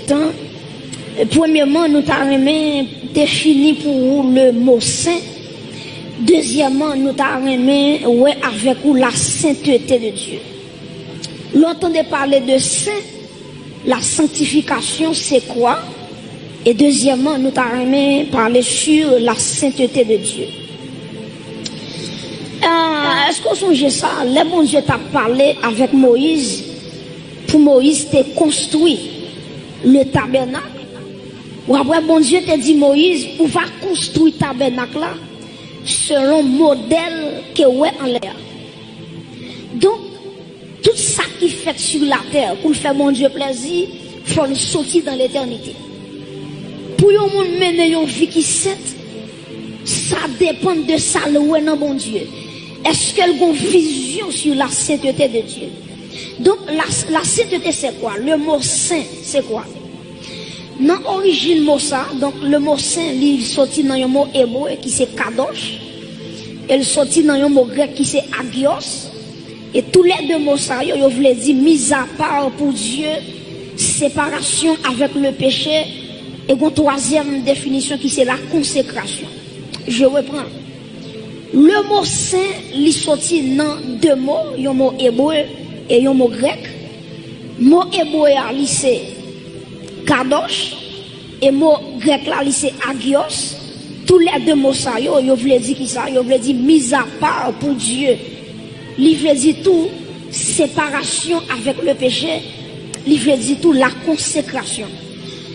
temps. Premièrement, nous avons défini pour vous le mot saint. Deuxièmement, nous avons ouais, avec vous la sainteté de Dieu. L'entendez parler de saint, la sanctification, c'est quoi? Et deuxièmement, nous avons parlé sur la sainteté de Dieu. Est-ce qu'on songe ça? Le bon Dieu t'a parlé avec Moïse. Pour Moïse, t'es construit le tabernacle. Ou après, bon Dieu t'a dit Moïse, pour faire construire le tabernacle là, selon le modèle que ouais en l'air. Donc, tout ça qui fait sur la terre, pour faire mon Dieu plaisir, il faut le sortir dans l'éternité. Pour yon monde mener une vie qui sainte, ça dépend de ça le ouais dans bon Dieu. Est-ce qu'elle a une vision sur la sainteté de Dieu? Donc, la sainteté, c'est quoi? Le mot saint, c'est quoi? Dans l'origine mot ça, donc le mot saint, il sorti dans un mot hébreu qui c'est kadosh. Il sorti dans un mot grec qui c'est agios. Et tous les deux mots ça, ils voulaient dire mise à part pour Dieu, séparation avec le péché. Et une troisième définition qui c'est la consécration. Je reprends. Le mot saint, il sorti dans deux mots, un mot hébreu et un mot grec. Mot hébreu, c'est kadosh, et mot grec là, c'est agios. Tous les deux mots ça, ils voulaient dire qui ça? Ils voulaient dire mise à part pour Dieu. Ils voulaient dire tout séparation avec le péché. Ils voulaient dire tout la consécration.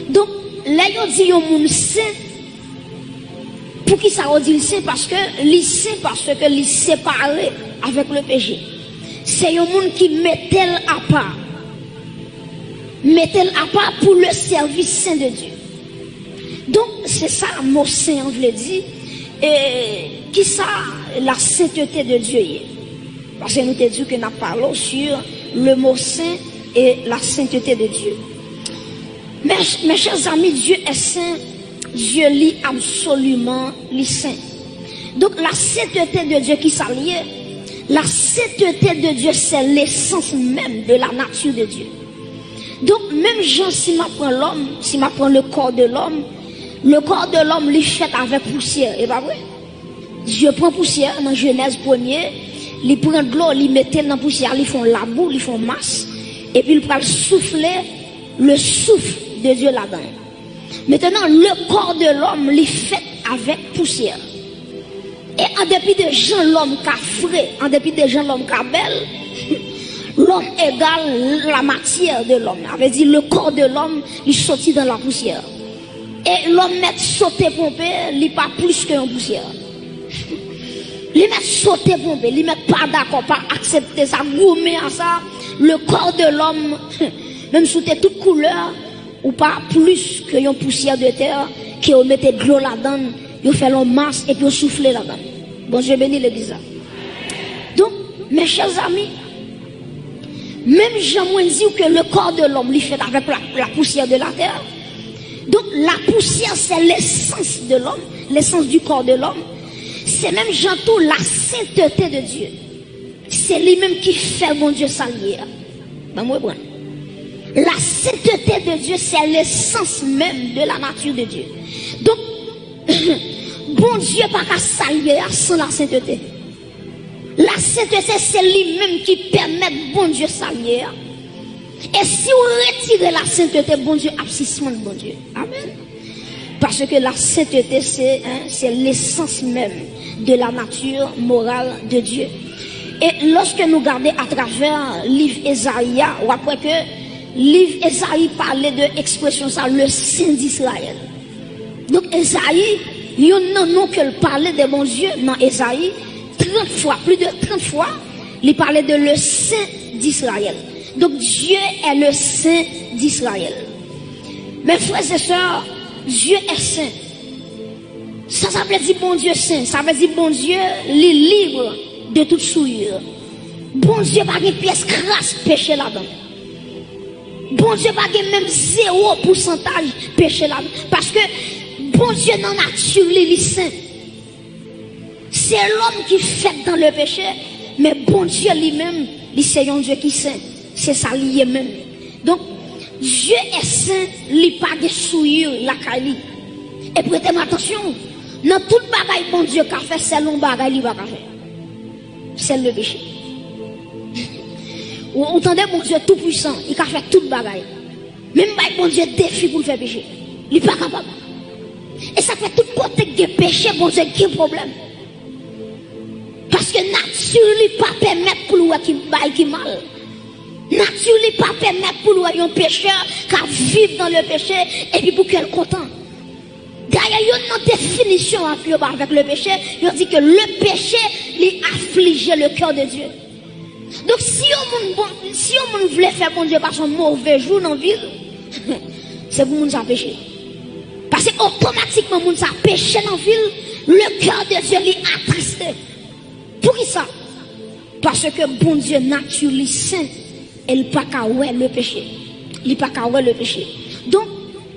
Donc, là, ils disent au monde saint. Pour qui ça dit saint? Parce que les séparé avec le péché. C'est un monde qui met à part. Met-elle à part pour le service saint de Dieu. Donc, c'est ça, mot saint, on veut dire. Et qui ça, la sainteté de Dieu est. Parce que nous te dit que nous parlons sur le mot saint et la sainteté de Dieu. Mes chers amis, Dieu est saint. Dieu lit absolument les saints. Donc, la sainteté de Dieu qui s'allie, la sainteté de Dieu, c'est l'essence même de la nature de Dieu. Donc, même Jean, si m'apprend l'homme, si m'apprend le corps de l'homme l'est fait avec poussière, et pas vrai? Dieu prend poussière dans Genèse 1er, il prend de l'eau, il met dans la poussière, ils font la boue, ils font masse, et puis il va souffler le souffle de Dieu là-dedans. Maintenant, le corps de l'homme l'est fait avec poussière. Et en dépit de gens, l'homme qui a frais, en dépit de gens, l'homme qui a belle, l'homme égale la matière de l'homme. Ça veut dire le corps de l'homme, il sortit dans la poussière. Et l'homme met sauter pompé, il n'est pas plus qu'une poussière. Il met sauter pompé, il met pas d'accord, pas accepter ça, gourmer à ça. Le corps de l'homme, même sous toute couleur, ou pas plus qu'une poussière de terre, qui on mettait de l'eau là-dedans, il fait l'homme masse et puis on souffle là-dedans. Bon, je bénis l'église. Donc, mes chers amis, même Jean dit que le corps de l'homme est fait avec la poussière de la terre. Donc la poussière c'est l'essence de l'homme, l'essence du corps de l'homme. C'est même Jean tout la sainteté de Dieu. C'est lui-même qui fait mon Dieu s'allier. Ben moi bon. La sainteté de Dieu c'est l'essence même de la nature de Dieu. Donc bon Dieu pas qu'à s'allier sans la sainteté. La sainteté, c'est lui-même qui permet bon Dieu s'allier. Et si on retire la sainteté, bon Dieu, abscissement de bon Dieu. Amen. Parce que la sainteté, c'est l'essence même de la nature morale de Dieu. Et lorsque nous regardons à travers le livre Ésaïe, on voit que le livre Ésaïe parlait de l'expression ça, le Saint d'Israël. Donc Ésaïe, il y a un nom qu'elle parlait de bon Dieu dans Ésaïe. 30 fois, plus de 30 fois, il parlait de le Saint d'Israël. Donc Dieu est le Saint d'Israël. Mes frères et sœurs, Dieu est saint. Ça veut dire bon Dieu saint. Ça veut dire bon Dieu les libre de toute souillure. Bon Dieu pas de pièce crasse péché là-dedans. Bon Dieu pas de même 0% péché là-dedans. Parce que bon Dieu dans la nature, il est saint. C'est l'homme qui fait dans le péché, mais bon Dieu lui-même, c'est un Dieu qui saint. C'est ça lié même. Donc, Dieu est saint, il pas de souillure la Kali. Et prêtez-moi attention, dans tout bagaille bon Dieu qu'a fait, c'est long bagaille il va faire. C'est le péché. Vous entendez bon Dieu tout puissant, il a fait tout bagaille. Même pas bon Dieu défi pour le faire péché. Il n'est pas capable. Et ça fait tout côté que péché, bon Dieu, qui problème. Parce que nature n'est pas permettre pour lui qui mal. Nature n'est pas permettre pour lui un pécheur qui vivre dans le péché et puis pour qu'elle content. D'ailleurs, il y a une définition avec le péché. Il dit que le péché lui afflige le cœur de Dieu. Donc si on voulait faire bon Dieu par son mauvais jour dans la ville, c'est pour nous péché. Parce que automatiquement, nous avons péché dans la ville, le cœur de Dieu est attristé. Pour qui ça? Parce que bon Dieu, nature, est saint, il n'est pas qu'à le péché. Il n'est pas qu'à le péché. Donc,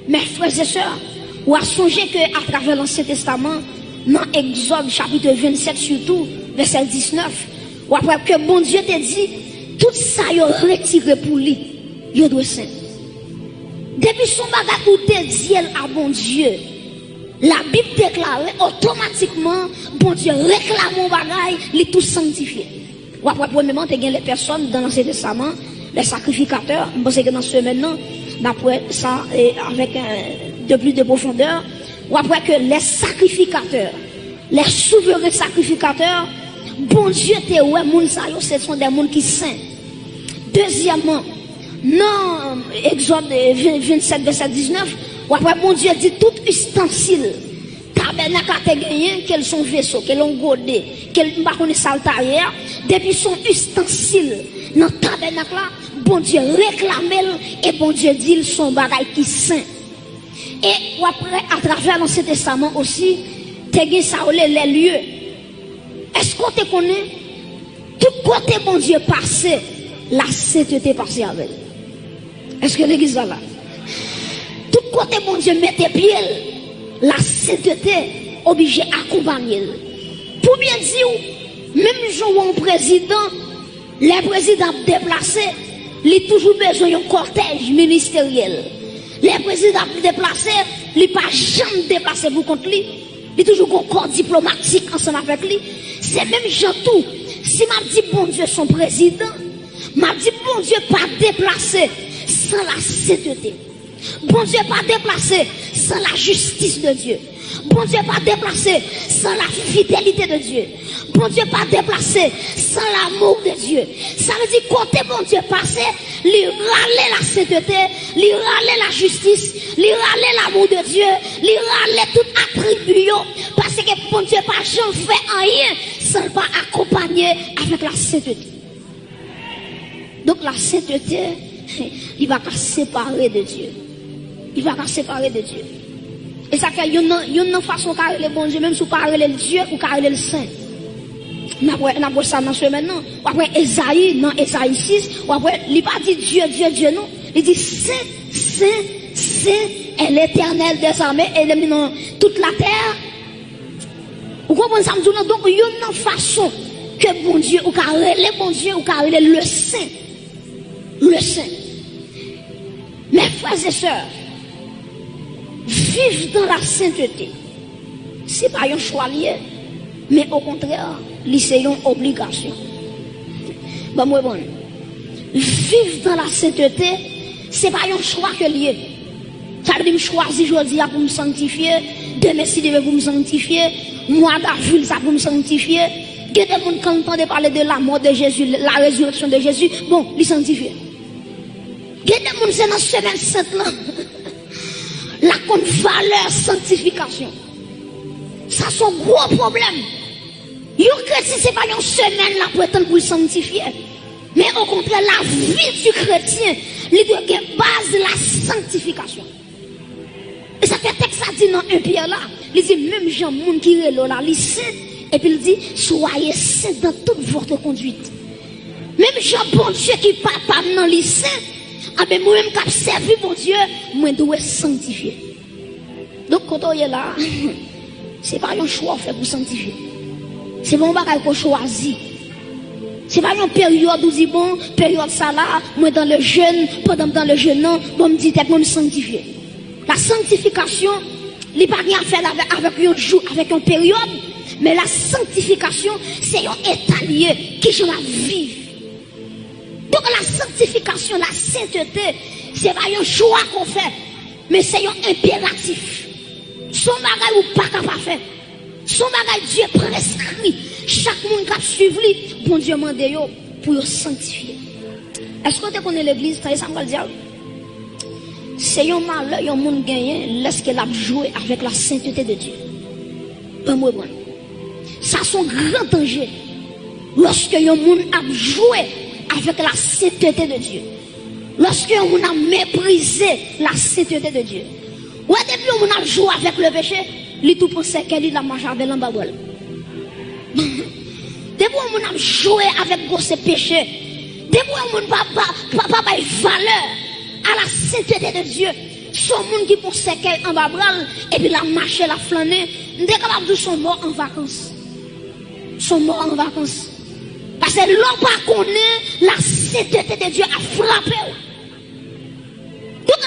mes frères et sœurs, on a songé qu'à travers l'Ancien Testament, dans Exode chapitre 27 surtout, verset 19, ou après que bon Dieu te dit, tout ça il retiré pour lui, il doit saint. Depuis son bagage où te dit à bon Dieu, la Bible déclare automatiquement, bon Dieu réclame mon bagage, il est tout sanctifié. Ou après, premièrement, tu as les personnes dans l'Ancien Testament, les sacrificateurs, je pense que dans ce maintenant, d'après ça, avec de plus de profondeur, ou après que les sacrificateurs, les souverains sacrificateurs, bon Dieu te ouais, ce sont des gens qui sont saints. Deuxièmement, dans Exode 27, verset 19, ou après bon Dieu dit tout ustensile, tabernacle a gagné, quels sont vaisseaux, quels ont godé, quels ne connaissent pas saltarière, depuis son ustensile, dans le tabernacle là, bon Dieu réclame et bon Dieu dit ils sont bagailles qui saint. Et ou après, à travers l'Ancien Testament aussi, tu ça les lieux. Est-ce qu'on te connaît? Tout côté bon Dieu passé, la sainteté passée avec. Est-ce que l'église va là? Tout côté bon Dieu mette pied, la sainteté obligée d'accompagner. Pour bien dire, même jour un président, les présidents déplacés, il a toujours besoin d'un cortège ministériel. Les présidents déplacés, il n'a pas jamais déplacé pour contre lui. Il a toujours un corps diplomatique ensemble avec lui. C'est même gens tout. Si m'a dit bon Dieu son président, m'a dit bon Dieu pas déplacé sans la sainteté. Bon Dieu pas déplacé sans la justice de Dieu. Bon Dieu pas déplacé sans la fidélité de Dieu. Bon Dieu pas déplacé sans l'amour de Dieu. Ça veut dire côté bon Dieu passé, lui râler la sainteté, lui râler la justice, lui râler l'amour de Dieu, lui râler tout attribut, parce que bon Dieu pas jamais fait rien sans pas accompagner avec la sainteté. Donc la sainteté, il va pas séparer de Dieu. Il va pas séparer de Dieu. Et ça fait une façon car le bon Dieu, même si vous parlez le Dieu ou parlez le Saint. On a ça dans ce maintenant. Ou après Esaïe, dans Esaïe 6, ou après, il n'a pas dit Dieu, Dieu, Dieu, non. Il dit Saint, Saint, Saint est l'éternel des armées et il dans toute la terre. Vous comprenez ça? Donc, il y a une façon que bon Dieu, ou car le bon Dieu, ou car le Saint. Le Saint. Mes frères et sœurs, vivre dans la sainteté, ce n'est pas un choix lié, mais au contraire, c'est une obligation. Bon, moi, bon. Vivre dans la sainteté, ce n'est pas un choix que lié. Ça veut dire que je choisis aujourd'hui pour me sanctifier, demain si Dieu pour me sanctifier, moi d'avril ça pour me sanctifier. Il y a des gens qui entendent parler de la mort de Jésus, la résurrection de Jésus, bon, les sanctifier. Il y a des gens qui sont dans ce semaine sainte là. La compte valeur sanctification. Ça c'est un gros problème. Yon chrétien c'est pas une semaine là pour être pour sanctifier. Mais au contraire, la vie du chrétien, il doit avoir base la sanctification. Et ça fait texte ça dit dans un Pierre là, il dit même Jean moun qui est là, il saint et puis il dit soyez saints dans toute votre conduite. Même Jean bon Dieu qui papa dans les saints. Ah ben moi-même qui servi mon Dieu, moi dois sanctifier. Donc quand on est là, c'est pas un choix fait pour sanctifier. C'est mon bagage qu'on choisit. C'est pas une période où dit bon, période ça là, moi dans le jeûne, pendant dans le jeûne, non, bon me dit moi me sanctifier. La sanctification, il pas rien à faire avec un jour, avec une période, mais la sanctification, c'est un état lié qui je vais vivre. Donc la sanctification, la sainteté, c'est pas un choix qu'on fait, mais c'est un impératif. Son bagage ou pas capable de faire. Son bagage Dieu prescrit. Chaque monde qui a suivi, bon Dieu m'a demandé pour le sanctifier. Est-ce que tu connais l'église? Ça me dire. C'est un malheur, un monde gagné, lorsqu'il a joué avec la sainteté de Dieu. Pas moi, bon. Ça, c'est un grand danger. Lorsque un monde a joué avec la sainteté de Dieu. Lorsque un monde a méprisé la sainteté de Dieu. Ou depuis on a joué avec le péché, il tout pensait qu'elle a mangé avec l'embabole. Depuis on a joué avec ce péché, depuis on n'a pas valeur à la sainteté de Dieu, son monde qui pensait qu'elle en babral et puis la marché, la flâner, on est capable de son mort en vacances. Son mort en vacances. Parce que l'homme pas connaît la sainteté de Dieu a frappé. Donc,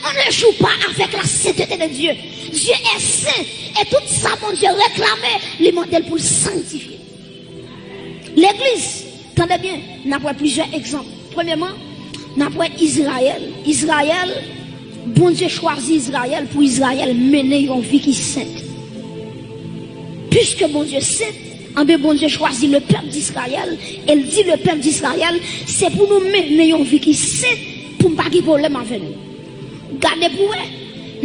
on ne joue pas avec la sainteté de Dieu. Dieu est saint. Et tout ça, mon Dieu, réclamait les modèles pour le sanctifier. L'église, attendez bien, nous avons plusieurs exemples. Premièrement, nous avons Israël. Israël, bon Dieu choisit Israël pour Israël mener une vie qui est sainte. Puisque bon Dieu saint, bon Dieu choisit le peuple d'Israël. Elle dit le peuple d'Israël, c'est pour nous mener une vie qui est sainte, pour ne pas avoir de problème avec nous. Gardez pour vous,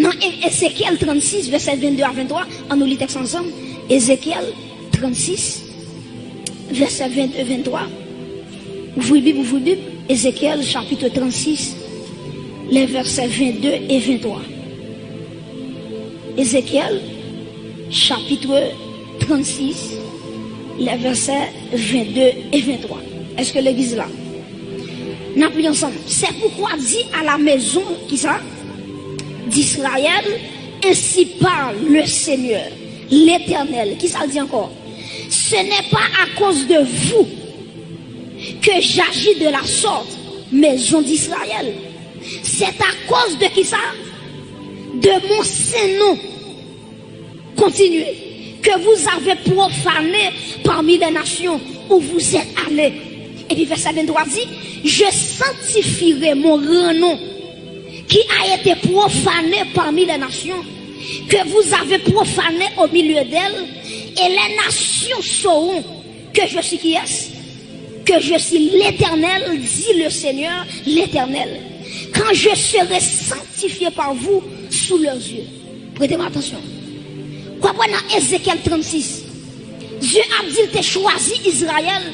dans Ézéchiel 36, verset 22 à 23, on nous lit texte ensemble. Ézéchiel 36, verset 22 à 23. Ouvrez Bible, Ézéchiel chapitre 36, les versets 22 et 23. Ézéchiel chapitre 36, les versets 22 et 23. Est-ce que l'église là? Nous appuyons ensemble. C'est pourquoi dit à la maison qui ça d'Israël, ainsi parle le Seigneur, l'Éternel. Qui ça dit encore? Ce n'est pas à cause de vous que j'agis de la sorte, maison d'Israël. C'est à cause de qui ça? De mon saint nom. Continuez. Que vous avez profané parmi les nations où vous êtes allés. Et puis verset 23 dit, je sanctifierai mon grand nom qui a été profané parmi les nations, que vous avez profané au milieu d'elles, et les nations sauront que je suis qui est, que je suis l'Éternel, dit le Seigneur, l'Éternel, quand je serai sanctifié par vous sous leurs yeux. Prêtez-moi attention. Quoi dans Ézéchiel 36, Dieu a dit qu'il a choisi Israël,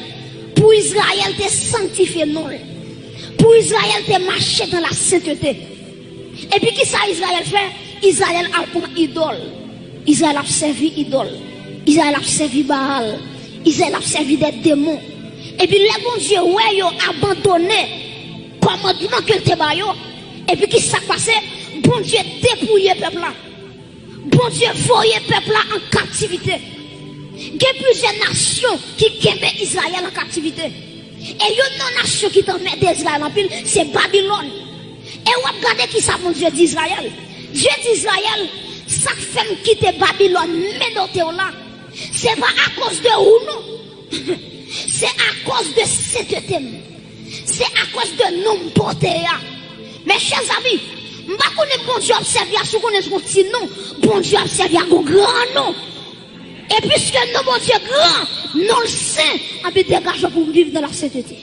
pour Israël te sanctifié non. Pour Israël te marcher dans la sainteté. Et puis qui ça Israël fait? Israël a pour idole. Israël a servi idole. Israël a servi Baal. Israël a servi des démons. Et puis les bon Dieu ouais yo abandonné commandement que te ba yo. Et puis qui ça passé? Bon Dieu dépouillé peuple là. Bon Dieu voyé peuple là en captivité. Il y a plusieurs nations qui aiment Israël en captivité. Et il y a une nation qui t'en met d'Israël en pile, c'est Babylone. Et on regarde qui ça, mon Dieu d'Israël. Dieu d'Israël, ça fait quitter Babylone, mais dans là. C'est pas à cause de où non. C'est à cause de cette thème. C'est à cause de nos beautés. Mes chers amis, je ne connais pas bon Dieu observé à ce qu'on est son petit nom. Bon Dieu observé à un grand nom. Et puisque nous, mon Dieu grand, nous le saint, on peut dégager pour vivre dans la sainteté.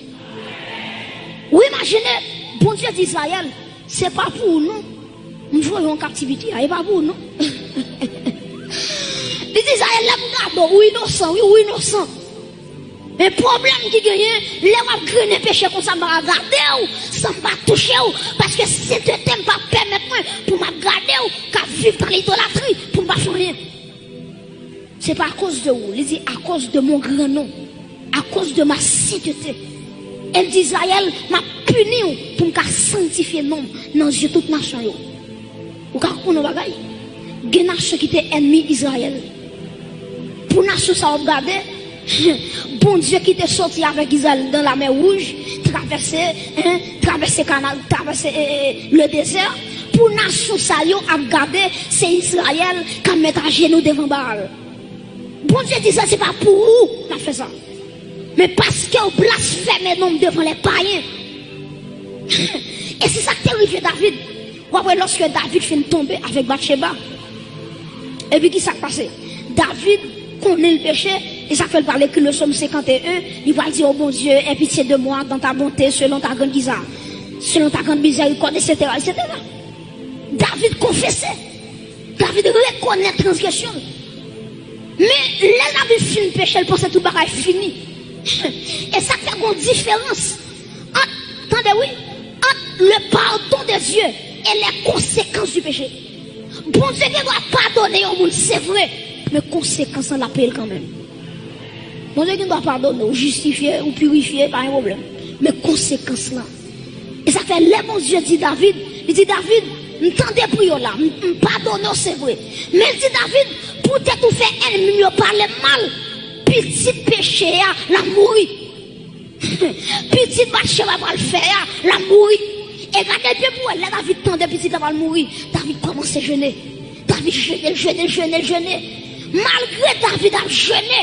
Oui, imaginez, bon Dieu d'Israël, c'est pas pour nous. Nous jouons en captivité, c'est pas pour nous. Les Israël, là, oui, innocent, oui, innocent. Mais le problème qui gagne, les gens qui ont péché comme ça, je vais regarder, ça ne va pas toucher, parce que c'est un thème qui va permettre pour me garder, qu'à vivre dans l'idolâtrie, pour ne pas faire rien. Ce n'est pas à cause de vous, il dit à cause de mon grand nom, à cause de ma sainteté. Elle dit Israël m'a puni pour me sanctifier non dans les yeux de toute nation. Vous comprenez ce bagage? Il y a des nations qui étaient ennemies d'Israël. Pour nation ça regarder, Bon Dieu qui t'est sorti avec Israël dans la mer Rouge, traverser canal, traverser le désert, pour nation ça yo a regardé, c'est Israël qui a mis à genoux devant Baal. Bon Dieu dit ça, c'est pas pour vous qu'on a fait ça. Mais parce que vous blasphémez nom devant les païens. Et c'est ça qui arrive David. Après, lorsque David finit tomber avec Bathsheba, et puis qui s'est passé? David connaît le péché, et ça fait parler que le psaume 51, il va dire, oh bon Dieu, aie pitié de moi dans ta bonté, selon ta grande misère, selon ta grande miséricorde, etc., etc. David confessait. David reconnaît la transgression. Mais là, David finit le péché, il pensait tout le bagage fini. Et ça fait une différence entre, oui, entre le pardon de Dieu et les conséquences du péché. Bon Dieu ne doit pardonner au monde, c'est vrai, mais conséquences on l'appelle quand même. Bon Dieu ne doit pardonner ou justifier ou purifier, pas un problème. Mais conséquences là. Et ça fait les bon Dieu dit David, il dit David, m'tendez prière là, pardonner c'est vrai. Mais il dit David, pour te tout faire ennemi, parler mal, petit péché la mourir. Petit Bathsheba va le faire, la mourir. Et regardez bien pour elle, David tendait petit la va mourir. David commence à jeûner. David jeûner. Malgré David a jeûné.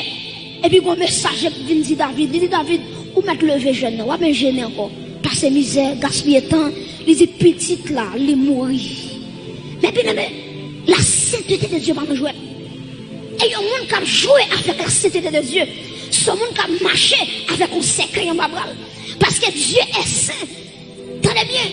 Et puis mon message vient dire David, il dit David, où mettre lever jeûne, ou même jeûner encore. Passer misère, gaspiller temps. Il dit petite là, il mourir. Mais bien la sainteté de Dieu va me jouer. Et il y a un monde qui a joué avec la sainteté de Dieu. Ce monde qui a marché avec un secret en babral. Parce que Dieu est saint. Tenez bien,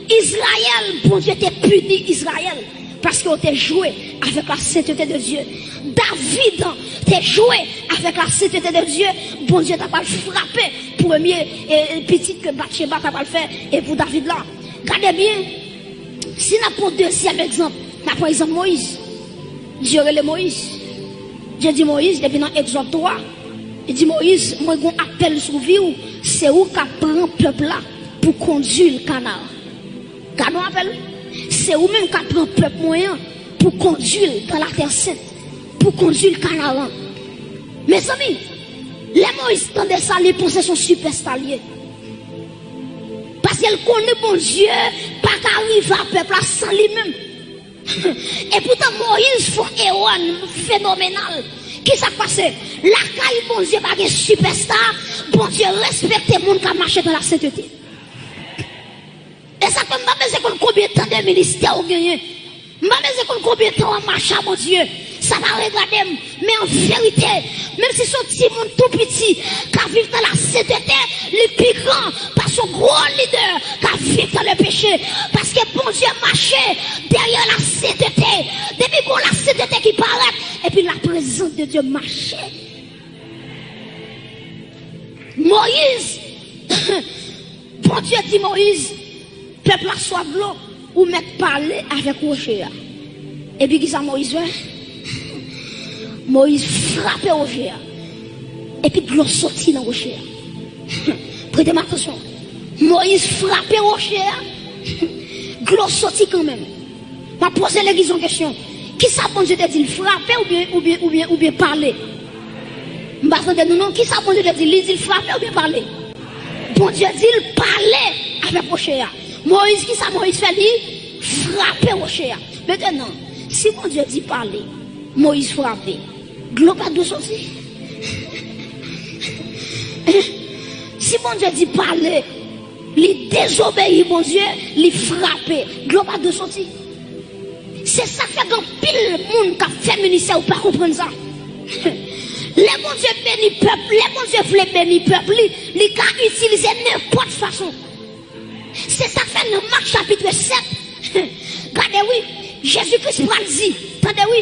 Israël, bon Dieu t'a puni Israël. Parce qu'on t'a joué avec la sainteté de Dieu. David t'a joué avec la sainteté de Dieu. Bon Dieu t'a pas frappé. Premier petit que Bathsheba t'a pas le fait. Et pour David là, regardez bien. Si nous prenons deuxième exemple, nous prenons exemple Moïse. Dieu relève Moïse. Dieu dit Moïse, depuis dans Exode 3, il dit Moïse, moi j'ai un appel sur vous, c'est où qui prend le peuple là pour conduire le canal. Quand on appelle, c'est où même qui prend le peuple moyen pour conduire dans la terre sainte, pour conduire le canal. Mes amis, les Moïse tendent ça, les pensées sont super staliers. Parce qu'elle connaît bon Dieu, pas qu'arrive à peuple là sans lui-même. Et pourtant Moïse fait un héros phénoménal. Qui s'est passé? La caille bon Dieu pas de superstar. Bon Dieu respecte les gens qui marchent dans la sainteté. Et ça fait pas combien de temps de ministère vous gagnez. Pas combien de temps on marche à mon Dieu. Ça va regarder. Mais en vérité, même si son petit monde tout petit qui vit dans la sainteté, le plus grand par son gros leader qui vit dans le péché. Parce que bon Dieu marchait derrière la sainteté. Depuis qu'on la sainteté qui paraît, et puis la présence de Dieu marchait. Moïse, bon Dieu dit Moïse, peuple a soif de l'eau, ou mettre parler avec Rocher. Et puis qui ça Moïse fait? Moïse frappait Rocher. Et puis de l'eau sortit dans Rocher. Prêtez attention. Moïse frappait Rocher. De l'eau sortit quand même. Ma poser l'église en question. Qui ça bon Dieu te dit frapper ou bien parler? Non, qui ça bon Dieu te dit frapper ou bien parler? Bon Dieu dit parler avec Rocher. Moïse, qui ça Moïse fait lui? Frapper Rocher. Maintenant, si bon Dieu dit parler, Moïse frappé. L'eau pas de sortir. Si bon Dieu dit parler, il désobéit bon Dieu, il frappe. L'eau pas de sortir. C'est ça qui fait qu'un pile monde qui a fait ministère ou pas comprendre ça. Les bon Dieu béni peuple, les bon Dieu voulait béni peuple, il a utilisé n'importe façon. C'est ça qui fait dans Marc chapitre 7. Regardez oui, Jésus-Christ va dire, attendez oui,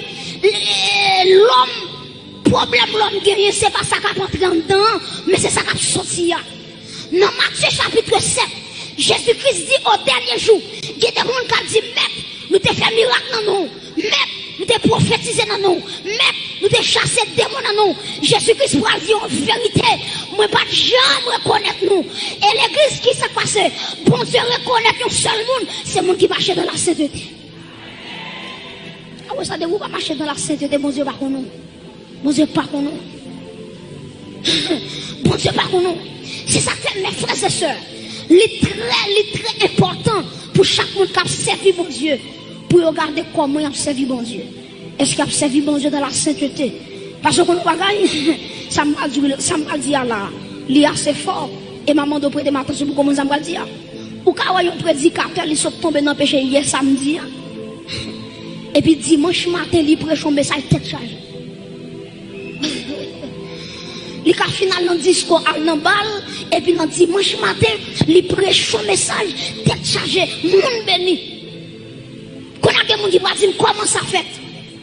l'homme, problème l'homme guerrier, c'est pas ça qui a entré dedans, mais c'est ça qui a sorti. Dans Matthieu chapitre 7, Jésus-Christ dit au dernier jour, il y a des gens qui ont dit, Maître, nous t'ai fait miracle dans nous, Maître, nous t'ai prophétisé dans nous, Maître, nous t'ai chassé démons dans nous. Jésus-Christ va dire en vérité, moi pas jamais reconnaître nous. Et l'église qui s'est passée, bon Dieu reconnaître un seul monde, c'est le monde qui marche dans la sainteté. Ah oui, ça de vous pas marcher dans la sainteté, bon Dieu pas qu'on nous. Bon Dieu pas qu'on nous. Bon Dieu, pas pour nous. C'est ça que mes frères et sœurs. Les très important pour chaque monde qui a servi bon Dieu. Pour regarder comment il a servi bon Dieu. Est-ce qu'il a servi bon Dieu dans la sainteté? Parce qu'on ne va pas gagner. Ça m'a dit là. Il est assez fort. Et maman doit prêter attention pour comment ça m'a dit. Ou quand on a un prédicateur, il sont tombés dans le péché hier samedi. Et puis dimanche matin, il prêche un message tête chargée. Il a final dans le discours à l'embal. Et puis dans dimanche matin, il prêche un message tête chargée. Monde béni. Quand on a des gens qui vont dire comment ça fait.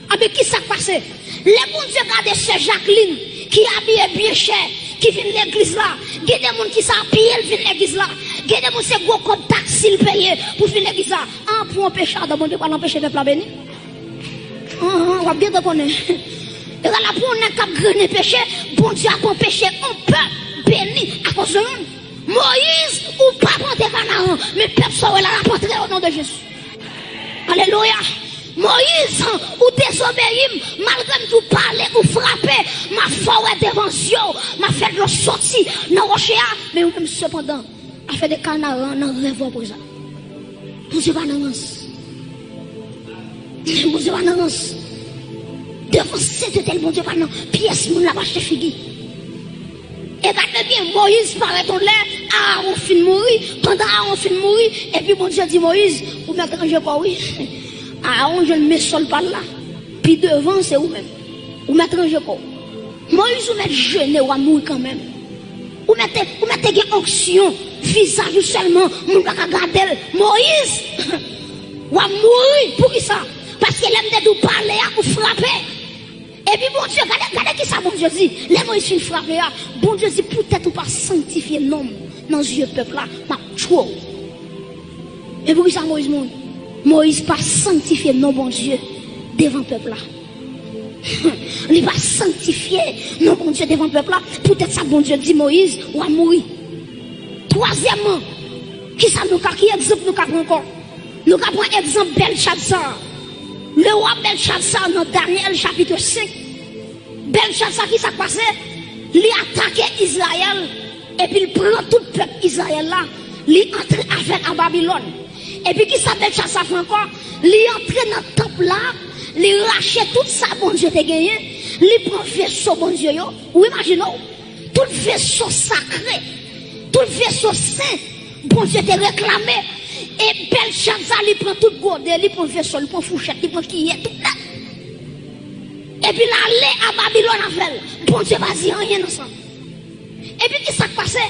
Ah mais qui ça passe? Les bons Dieu regardent Sœur Jacqueline qui habille bien cher, qui vient de l'église là. Il y a des gens qui s'habillent, ils viennent de l'église là. Il y a des gens qui sont gros comme taxi payé pour venir de l'église là. Ah, pour empêcher, bon Dieu, pas l'empêcher de la bénir. On va bien te connaître. Et là, pour on a qu'à gagner péché, bon Dieu a empêché, on peut bénir à cause de nous. Moïse, ou pas prendre Canaan, mais personne là la rentrer au nom de Jésus. Alléluia. Moïse, ou désobéir, malgré tout parler ou frapper, ma forêt devant Dieu, m'a fait le sortir dans le rocher, mais même cependant, a fait des canards dans le rêve pour ça. Vous ne pas dans vous ne pas dans devant cette tel bon Dieu, pas dans pièce, mon la vache de figue. Et regardez bien, Moïse paraît en l'air, Aaron fin mourir, pendant Aaron fin mourir, et puis bon Dieu dit Moïse, vous m'étrangez pas, oui. Aaron, je ne me sol pas là. Puis devant, c'est vous-même. Vous m'étrangez pas. Moïse, vous mettez jeûner ou à mourir quand même. Vous mettez une onction, visage seulement, vous ne pouvez pas regarder. Moïse, ou à mourir, pour qui ça? Parce qu'il aime de nous parler, ou frapper. Et puis bon Dieu, regardez qui ça, bon Dieu dit. Les Moïse finit frapper, bon Dieu dit, peut-être ou pas sanctifier l'homme dans les yeux peuple là, ma trop. Et pour qui ça, Moïse mourit? Moïse pas sanctifié non bon Dieu devant le peuple là. Il va sanctifier non bon Dieu devant le peuple là. Peut-être ça bon Dieu dit Moïse ou à mourir. Troisièmement, qui exemple nous avons encore? Nous avons exemple Belshazzar. Le roi Belshazzar dans Daniel chapitre 5. Belshazzar qui s'est passé? Il a attaqué Israël et puis il prend tout le peuple Israël là. Il entre avec à Babylone. Et puis qui s'appelle ça fait encore? Il entre dans le temple là, il rachète tout ça, bon Dieu te gagné, il prend vaisseau, bon Dieu, ou imaginez, tout le vaisseau sacré, tout le vaisseau saint, bon Dieu te réclamé, et Belshazzar, il prend tout le godet, il prend vaisseau, il prend fourchette, il prend qui est tout là. Et puis là, aller à Babylone avec, bon Dieu va dire rien ensemble. Et puis qui s'est passé?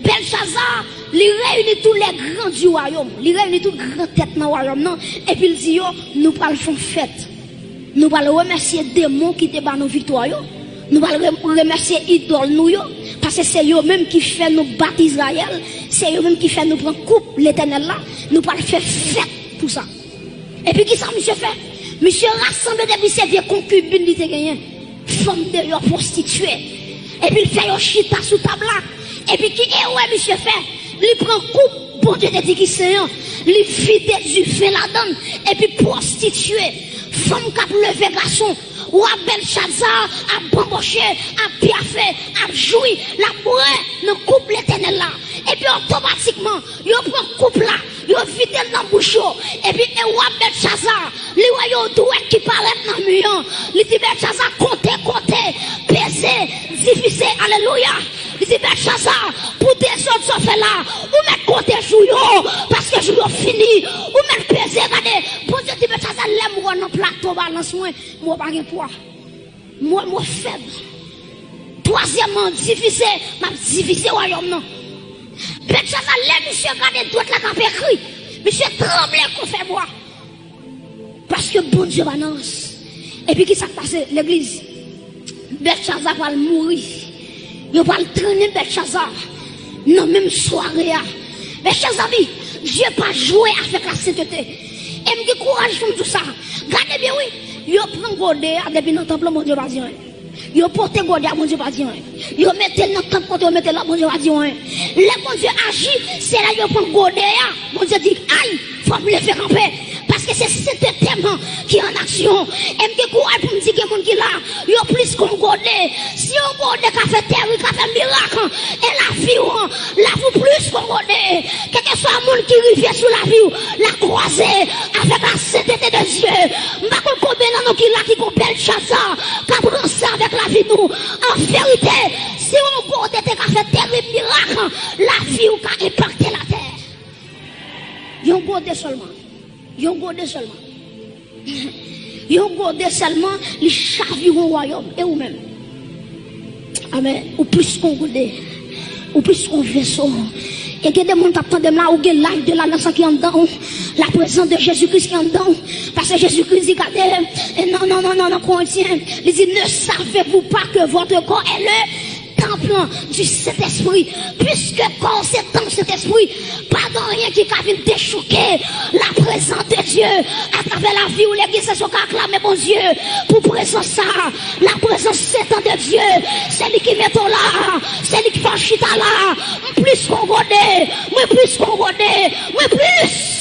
Belshazzar, il réunit tous les grands du royaume, il réunit toutes les grandes têtes dans le royaume, non? Et puis il dit, yo, nous allons faire fête. Nous allons remercier les démons qui te battent nos victoires. Nous allons remercier les idoles, nous, parce que c'est eux même qui fait nous battre Israël, c'est eux même qui fait nous prendre coupe l'éternel là. Nous allons faire fête pour ça. Et puis qui ça, monsieur fait? Monsieur rassemble depuis ses vieux concubines, il a gagné. Femme de prostituée. Et puis il fait un chita sous table là. Et puis qui est ouais monsieur fait? Il prend coupe, bon Dieu te dit qui c'est un. Il vide du fait la donne. Et puis prostituée. Femme qui a levé garçon. Ou à Belshazzar, à bamboché, à piaffé, à joui, la bourrée, nous coupe l'éternel là. Et puis automatiquement, il prend coupe là, il vide dans le bouchon. Et puis, et ou à Belshazzar, les royaumes doués qui paraissent dans le mur. Il dit Belshazzar, comptez, peser, diviser, alléluia. Il dit Belshazzar, pour des autres fait là, ou mettre compter jouillon, parce que je l'ai fini, ou mettre peser, regardez. Pour Dieu dit Belshazzar, l'aime-moi dans le plateau, balance-moi, moi pas de poids. Moi faible. Troisièmement, diviser, m'a divisé royaume non. Belshazzar, les monsieur regardez d'autres là qui écrit. Monsieur tremblé qu'on fait moi. Parce que bon Dieu annonce. Et puis qui s'est passé l'église? Belshazzar va mourir. Il va traîner Belshazzar. Non, même soirée. Mais chers amis, Dieu pas joué avec la sainteté. Et me dit courage pour tout ça. Regardez bien, oui. Yo prend godé depuis dans le temple, mon Dieu va dire. Yo porte godé, mon Dieu va dire. Yo mette dans le temple, yo mette là, mon Dieu va dire. Le bon Dieu agit, c'est là yo prend godé. Mon Dieu dit, aïe, faut me le faire camper. Parce que c'est cet thème qui est en nation. Et me courage pour me dire que les gens qui là, ils ont plus qu'on connaît. Si on connaît qu'a fait terre, qu'a fait miracle, et la vie, plus qu'on connaît. Quel que soit le monde qui revient sur la vie, la croiser avec la sainteté de Dieu. Ma combien dans nous qui là, qui compelle chassa, qui prend ça avec la vie, nous. En vérité, si on connaît qu'a fait terre et miracle, la vie, qui a impacté la terre. Yon gode seulement. Yon gode seulement. Yon gode seulement, les chavires au royaume. Et ou même. Amen. Ou plus qu'on gode. Ou plus qu'on vaisseau. Et que des gens qui attendent là, ou que l'âge de la nation qui est en dedans, la présence de Jésus-Christ qui est en dedans. Parce que Jésus-Christ dit, non, Corinthiens. Il dit, ne savez-vous pas que votre corps est le temple du Saint-Esprit, puisque quand c'est dans cet esprit, pas dans rien qui a venir déchouquer la présence de Dieu à travers la vie où l'église se sont acclamés, mon Dieu, pour présence ça, la présence sainte de Dieu, c'est lui qui met là, c'est lui qui fait chita là, plus qu'on connaît, plus qu'on connaît, plus.